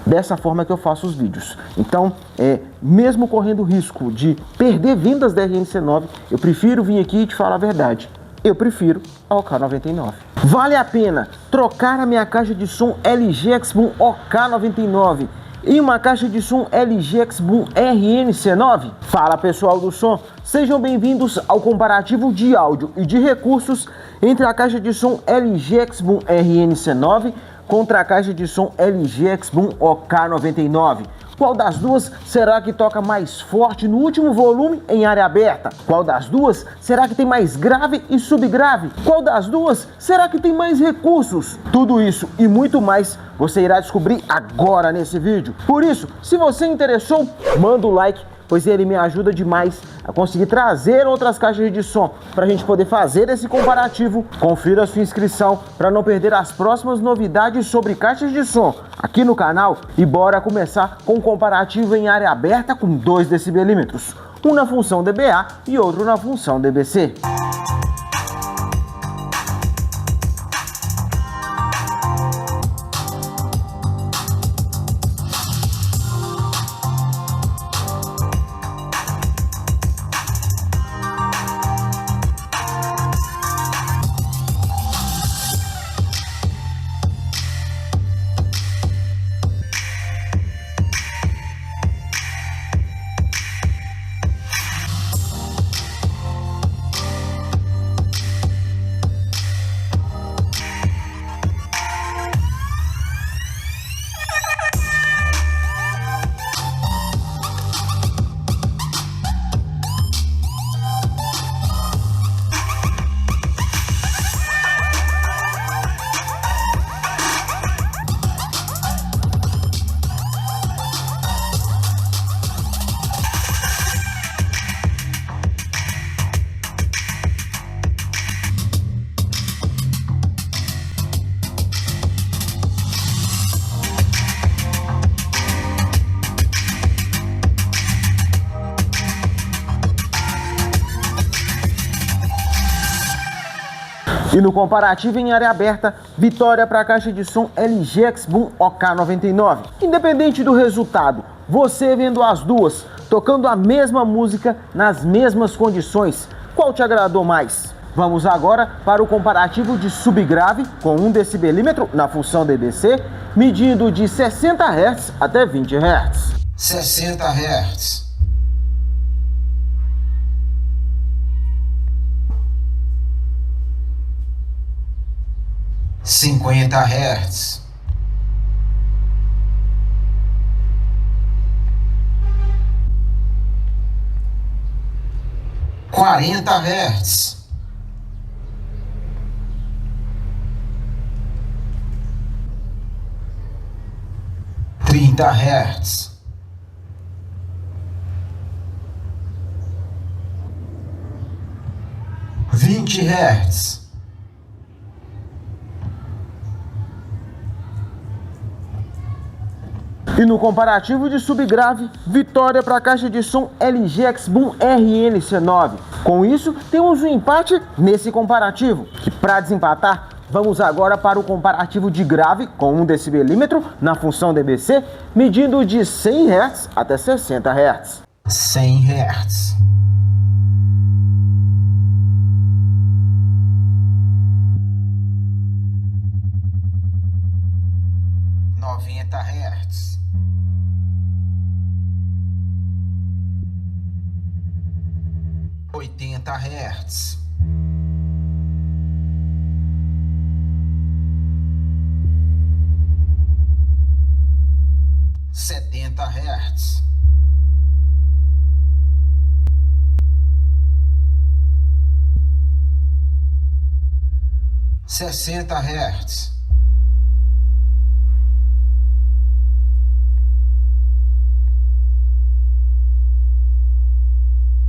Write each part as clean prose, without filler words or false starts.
dessa forma que eu faço os vídeos. Então, mesmo correndo o risco de perder vendas da RNC9, eu prefiro vir aqui e te falar a verdade. Eu prefiro a OK99. Vale a pena trocar a minha caixa de som LG X-Boom OK99 e uma caixa de som LG X-Boom RNC9? Fala pessoal do som, sejam bem-vindos ao comparativo de áudio e de recursos entre a caixa de som LG X-Boom RNC9 contra a caixa de som LG X-Boom OK99. Qual das duas será que toca mais forte no último volume em área aberta? Qual das duas será que tem mais grave e subgrave? Qual das duas será que tem mais recursos? Tudo isso e muito mais você irá descobrir agora nesse vídeo. Por isso, se você interessou, manda o like, pois ele me ajuda demais a conseguir trazer outras caixas de som para a gente poder fazer esse comparativo. Confira a sua inscrição para não perder as próximas novidades sobre caixas de som aqui no canal e bora começar com um comparativo em área aberta com 2 decibelímetros, um na função dBA e outro na função dBc. E no comparativo em área aberta, vitória para a caixa de som LG X-Boom OK99. Independente do resultado, você vendo as duas, tocando a mesma música nas mesmas condições, qual te agradou mais? Vamos agora para o comparativo de subgrave com 1 decibelímetro na função dBc, medindo de 60 Hz até 20 Hz. 60 Hz. 50 Hz. 40 Hz. 30 Hz. 20 Hz. E no comparativo de subgrave, vitória para a caixa de som LG X-Boom RNC9. Com isso, temos um empate nesse comparativo. E para desempatar, vamos agora para o comparativo de grave com 1 decibelímetro na função dBc, medindo de 100 Hz até 60 Hz. 100 Hz. 90 Hz. 80 Hz. 70 Hz. 60 Hz.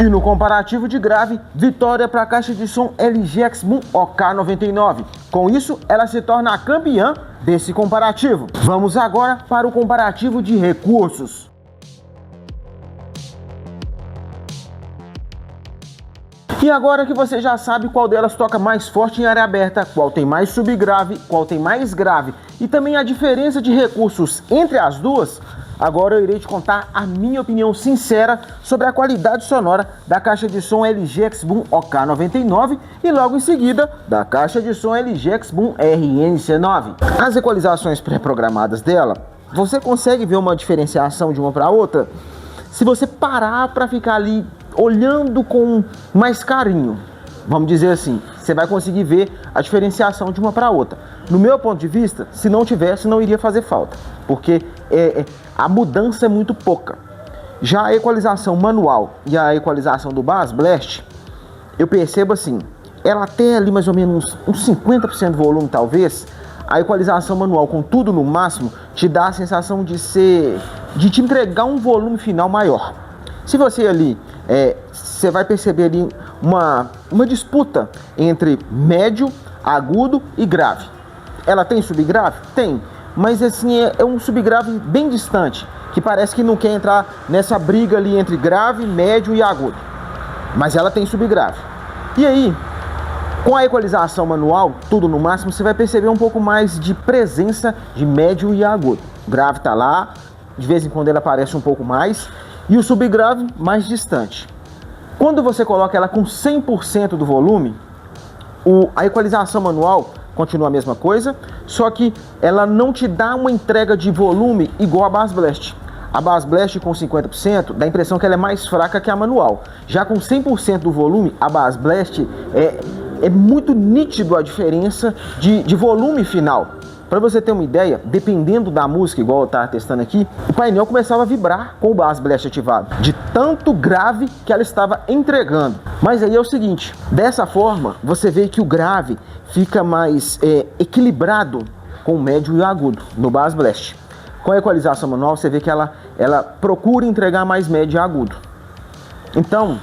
E no comparativo de grave, vitória para a caixa de som LG X-Boom OK99. Com isso, ela se torna a campeã desse comparativo. Vamos agora para o comparativo de recursos. E agora que você já sabe qual delas toca mais forte em área aberta, qual tem mais subgrave, qual tem mais grave e também a diferença de recursos entre as duas, agora eu irei te contar a minha opinião sincera sobre a qualidade sonora da caixa de som LG X-Boom OK99 e logo em seguida da caixa de som LG X-Boom RNC9. As equalizações pré-programadas dela, você consegue ver uma diferenciação de uma para outra? Se você parar para ficar ali olhando com mais carinho, vamos dizer assim, você vai conseguir ver a diferenciação de uma para outra. No meu ponto de vista, se não tivesse, não iria fazer falta, porque a mudança é muito pouca. Já a equalização manual e a equalização do Bass Blast, eu percebo assim, ela tem ali mais ou menos uns 50% de volume talvez. A equalização manual com tudo no máximo te dá a sensação de te entregar um volume final maior. Se você ali, você vai perceber ali uma disputa entre médio, agudo e grave. Ela tem subgrave? Tem, mas assim é um subgrave bem distante, que parece que não quer entrar nessa briga ali entre grave, médio e agudo. Mas ela tem subgrave. E aí, com a equalização manual, tudo no máximo, você vai perceber um pouco mais de presença de médio e agudo. O grave está lá, de vez em quando ele aparece um pouco mais, e o subgrave mais distante. Quando você coloca ela com 100% do volume, a equalização manual continua a mesma coisa, só que ela não te dá uma entrega de volume igual a Bass Blast. A Bass Blast com 50% dá a impressão que ela é mais fraca que a manual. Já com 100% do volume, a Bass Blast é muito nítido a diferença de volume final. Para você ter uma ideia, dependendo da música, igual eu estava testando aqui, o painel começava a vibrar com o Bass Blast ativado, de tanto grave que ela estava entregando. Mas aí é o seguinte, dessa forma, você vê que o grave fica mais equilibrado com o médio e o agudo no Bass Blast. Com a equalização manual, você vê que ela procura entregar mais médio e agudo. Então,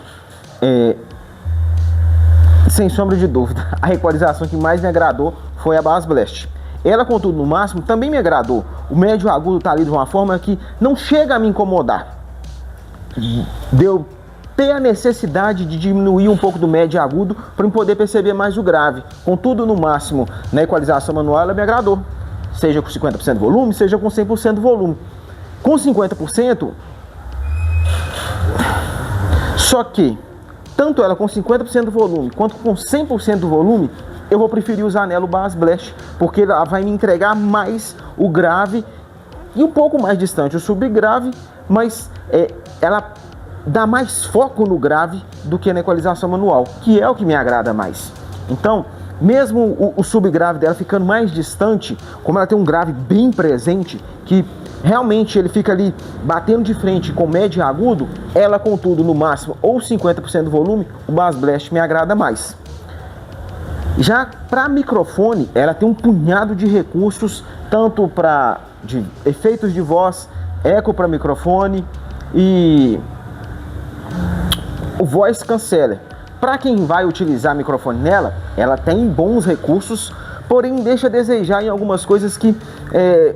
sem sombra de dúvida, a equalização que mais me agradou foi a Bass Blast. Ela, contudo, no máximo, também me agradou. O médio e agudo está ali de uma forma que não chega a me incomodar. Deu ter a necessidade de diminuir um pouco do médio e agudo para eu poder perceber mais o grave. Contudo, no máximo, na equalização manual, ela me agradou. Seja com 50% do volume, seja com 100% do volume. Com 50%, só que tanto ela com 50% do volume quanto com 100% do volume, eu vou preferir usar nela o Bass Blast, porque ela vai me entregar mais o grave e um pouco mais distante o subgrave, mas ela dá mais foco no grave do que na equalização manual, que é o que me agrada mais. Então, mesmo o subgrave dela ficando mais distante, como ela tem um grave bem presente, que realmente ele fica ali batendo de frente com médio e agudo, ela contudo no máximo ou 50% do volume, o Bass Blast me agrada mais. Já para microfone, ela tem um punhado de recursos, tanto de efeitos de voz, eco para microfone e o Voice Canceller. Para quem vai utilizar microfone nela, ela tem bons recursos, porém deixa a desejar em algumas coisas que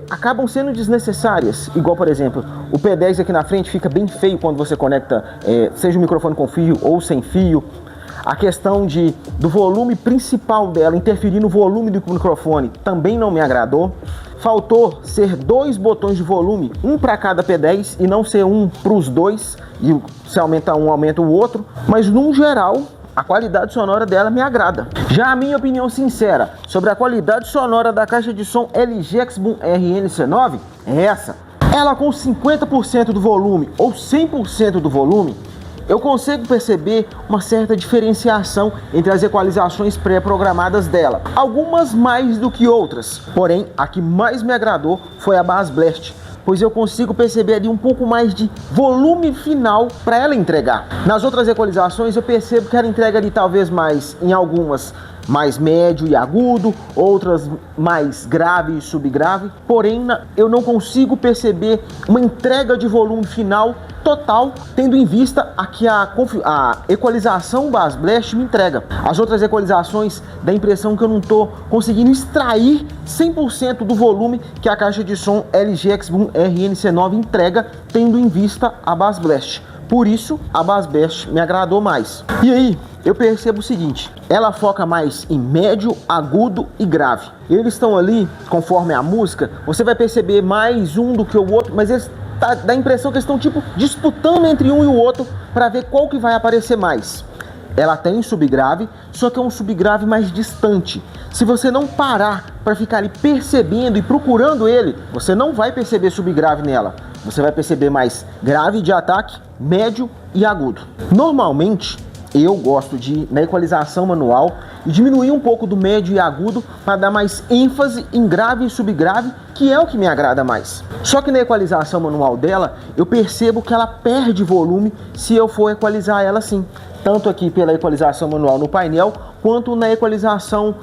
acabam sendo desnecessárias. Igual, por exemplo, o P10 aqui na frente fica bem feio quando você conecta, seja o microfone com fio ou sem fio. A questão do volume principal dela interferir no volume do microfone também não me agradou. Faltou ser 2 botões de volume, um para cada P10 e não ser um para os dois, e se aumenta um, aumenta o outro. Mas, no geral, a qualidade sonora dela me agrada. Já a minha opinião sincera sobre a qualidade sonora da caixa de som LG X-Boom RNC9 é essa. Ela com 50% do volume ou 100% do volume, eu consigo perceber uma certa diferenciação entre as equalizações pré-programadas dela. Algumas mais do que outras, porém a que mais me agradou foi a Bass Blast, pois eu consigo perceber ali um pouco mais de volume final para ela entregar. Nas outras equalizações eu percebo que ela entrega ali talvez mais, em algumas, mais médio e agudo, outras mais grave e subgrave, porém eu não consigo perceber uma entrega de volume final total, tendo em vista a que a equalização Bass Blast me entrega. As outras equalizações dá a impressão que eu não estou conseguindo extrair 100% do volume que a caixa de som LG X-Boom RNC9 entrega, tendo em vista a Bass Blast. Por isso, a Bass Blast me agradou mais. E aí, eu percebo o seguinte: ela foca mais em médio, agudo e grave. Eles estão ali, conforme a música, você vai perceber mais um do que o outro, mas eles dá a impressão que eles estão tipo disputando entre um e o outro para ver qual que vai aparecer mais. Ela tem subgrave, só que é um subgrave mais distante. Se você não parar para ficar ali percebendo e procurando ele, você não vai perceber subgrave nela. Você vai perceber mais grave de ataque, médio e agudo. Normalmente, eu gosto de ir na equalização manual e diminuir um pouco do médio e agudo para dar mais ênfase em grave e subgrave, que é o que me agrada mais. Só que na equalização manual dela, eu percebo que ela perde volume se eu for equalizar ela assim. Tanto aqui pela equalização manual no painel, quanto na equalização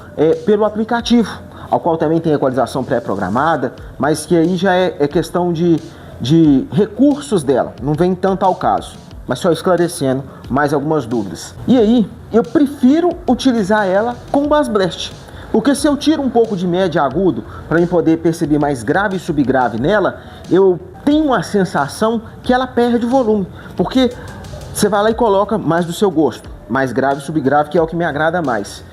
pelo aplicativo, ao qual também tem equalização pré-programada, mas que aí já é questão de recursos dela, não vem tanto ao caso. Mas só esclarecendo mais algumas dúvidas. E aí, eu prefiro utilizar ela com o Bass Blast. Porque se eu tiro um pouco de médio e agudo, para eu poder perceber mais grave e subgrave nela, eu tenho uma sensação que ela perde volume. Porque você vai lá e coloca mais do seu gosto, mais grave e subgrave, que é o que me agrada mais.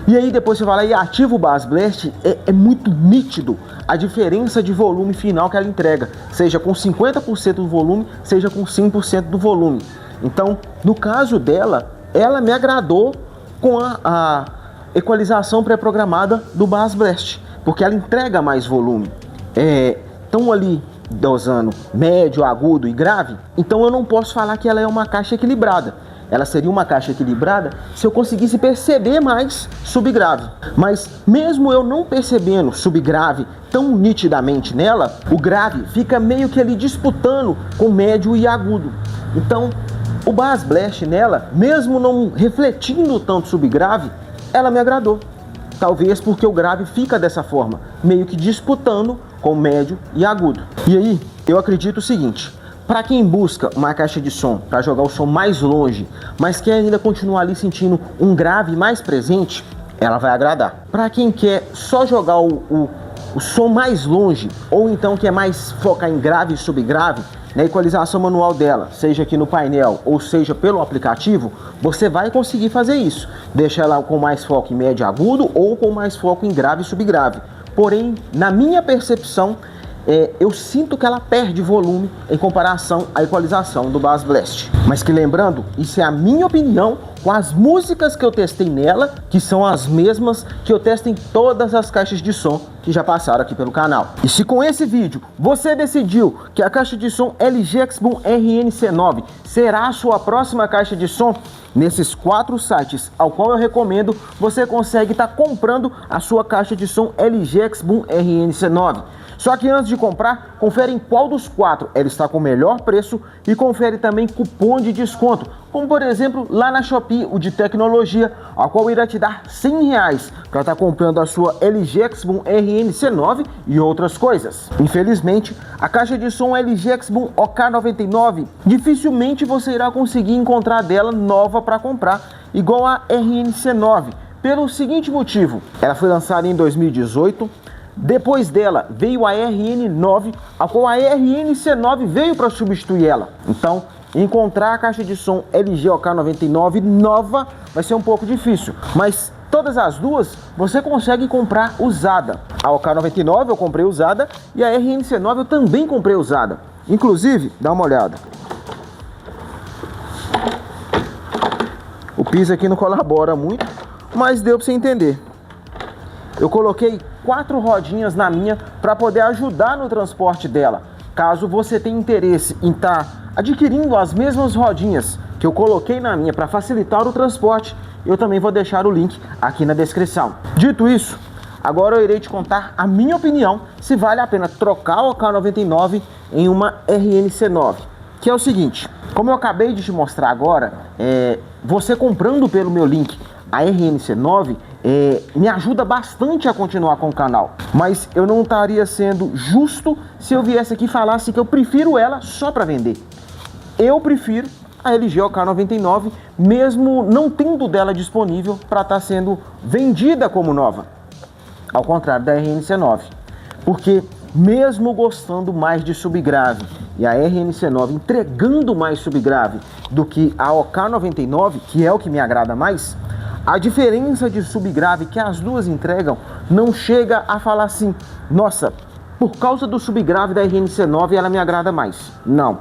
E aí depois você vai lá e ativa o Bass Blast, é muito nítido a diferença de volume final que ela entrega, seja com 50% do volume, seja com 100% do volume. Então, no caso dela, ela me agradou com a equalização pré-programada do Bass Blast, porque ela entrega mais volume. Estão ali dosando médio, agudo e grave, então eu não posso falar que ela é uma caixa equilibrada. Ela seria uma caixa equilibrada se eu conseguisse perceber mais subgrave. Mas mesmo eu não percebendo subgrave tão nitidamente nela, o grave fica meio que ali disputando com médio e agudo. Então, o Bass Blast nela, mesmo não refletindo tanto subgrave, ela me agradou. Talvez porque o grave fica dessa forma, meio que disputando com médio e agudo. E aí, eu acredito o seguinte: para quem busca uma caixa de som para jogar o som mais longe, mas quer ainda continuar ali sentindo um grave mais presente, ela vai agradar. Para quem quer só jogar o som mais longe, ou então quer mais focar em grave e subgrave, na equalização manual dela, seja aqui no painel ou seja pelo aplicativo, você vai conseguir fazer isso. Deixa ela com mais foco em médio e agudo ou com mais foco em grave e subgrave. Porém, na minha percepção, eu sinto que ela perde volume em comparação à equalização do Bass Blast. Mas que lembrando, isso é a minha opinião com as músicas que eu testei nela, que são as mesmas que eu testo em todas as caixas de som que já passaram aqui pelo canal. E se com esse vídeo você decidiu que a caixa de som LG X-Boom RN-C9 será a sua próxima caixa de som, nesses 4 sites ao qual eu recomendo, você consegue estar comprando a sua caixa de som LG X-Boom RN-C9. Só que antes de comprar, confere em qual dos 4 ela está com o melhor preço e confere também cupom de desconto, como por exemplo lá na Shopee, o de tecnologia, ao qual irá te dar R$100 para estar comprando a sua LG X-Boom RN-C9 e outras coisas. Infelizmente, a caixa de som LG X-Boom OK99 dificilmente você irá conseguir encontrar dela nova para comprar, igual a RN-C9, pelo seguinte motivo: ela foi lançada em 2018, depois dela veio a RN9, a qual a RN-C9 veio para substituir ela. Então, encontrar a caixa de som LG OK99 nova vai ser um pouco difícil, mas todas as duas você consegue comprar usada. A OK99 eu comprei usada e a RN-C9 eu também comprei usada. Inclusive, dá uma olhada. O piso aqui não colabora muito, mas deu para você entender. Eu coloquei 4 rodinhas na minha para poder ajudar no transporte dela. Caso você tenha interesse em estar adquirindo as mesmas rodinhas que eu coloquei na minha para facilitar o transporte, eu também vou deixar o link aqui na descrição. Dito isso, agora eu irei te contar a minha opinião se vale a pena trocar o OK99 em uma RN-C9. Que é o seguinte: como eu acabei de te mostrar agora, você comprando pelo meu link a RN-C9 me ajuda bastante a continuar com o canal, mas eu não estaria sendo justo se eu viesse aqui e falasse que eu prefiro ela só para vender. Eu prefiro a LG OK99, mesmo não tendo dela disponível para estar sendo vendida como nova, ao contrário da RN-C9, porque mesmo gostando mais de subgrave e a RNC9 entregando mais subgrave do que a OK99, que é o que me agrada mais, a diferença de subgrave que as duas entregam não chega a falar assim, nossa, por causa do subgrave da RNC9 ela me agrada mais. Não.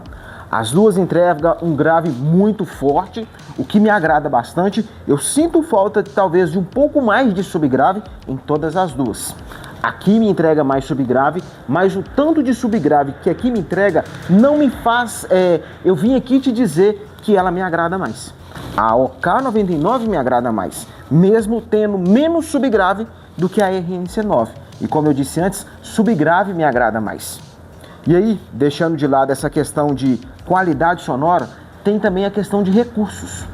As duas entregam um grave muito forte, o que me agrada bastante. Eu sinto falta talvez de um pouco mais de subgrave em todas as duas. Aqui me entrega mais subgrave, mas o tanto de subgrave que aqui me entrega não me faz eu vim aqui te dizer que ela me agrada mais. A OK99 me agrada mais, mesmo tendo menos subgrave do que a RNC9. E como eu disse antes, subgrave me agrada mais. E aí, deixando de lado essa questão de qualidade sonora, tem também a questão de recursos.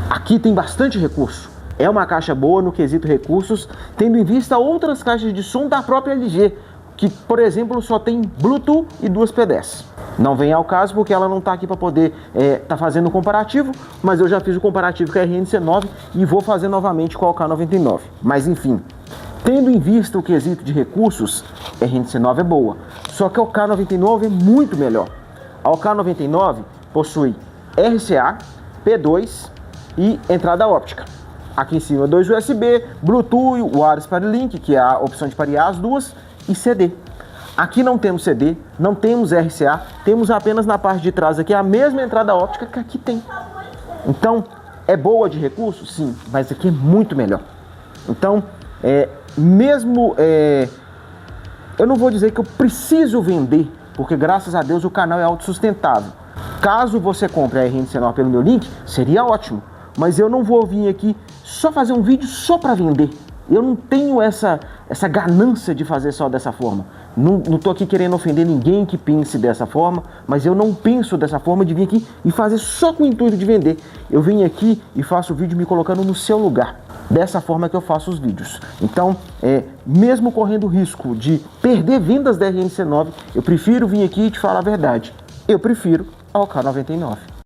Aqui tem bastante recurso. É uma caixa boa no quesito recursos, tendo em vista outras caixas de som da própria LG, que, por exemplo, só tem Bluetooth e 2 P10. Não vem ao caso porque ela não está aqui para poder tá fazendo o comparativo, mas eu já fiz o comparativo com a RNC9 e vou fazer novamente com a OK99. Mas enfim, tendo em vista o quesito de recursos, a RNC9 é boa, só que a OK99 é muito melhor. A OK99 possui RCA, P2 e entrada óptica. Aqui em cima 2 USB, Bluetooth, Wireless Party Link, que é a opção de parear as duas, e CD. Aqui não temos CD, não temos RCA, temos apenas na parte de trás aqui a mesma entrada óptica que aqui tem. Então, é boa de recurso? Sim, mas aqui é muito melhor. Então, eu não vou dizer que eu preciso vender, porque graças a Deus o canal é autossustentável. Caso você compre a RNC9 pelo meu link, seria ótimo. Mas eu não vou vir aqui só fazer um vídeo só para vender. Eu não tenho essa ganância de fazer só dessa forma. Não tô aqui querendo ofender ninguém que pense dessa forma, mas eu não penso dessa forma de vir aqui e fazer só com o intuito de vender. Eu venho aqui e faço o vídeo me colocando no seu lugar. Dessa forma que eu faço os vídeos. Então, mesmo correndo o risco de perder vendas da RNC9, eu prefiro vir aqui e te falar a verdade. Eu prefiro a OK99.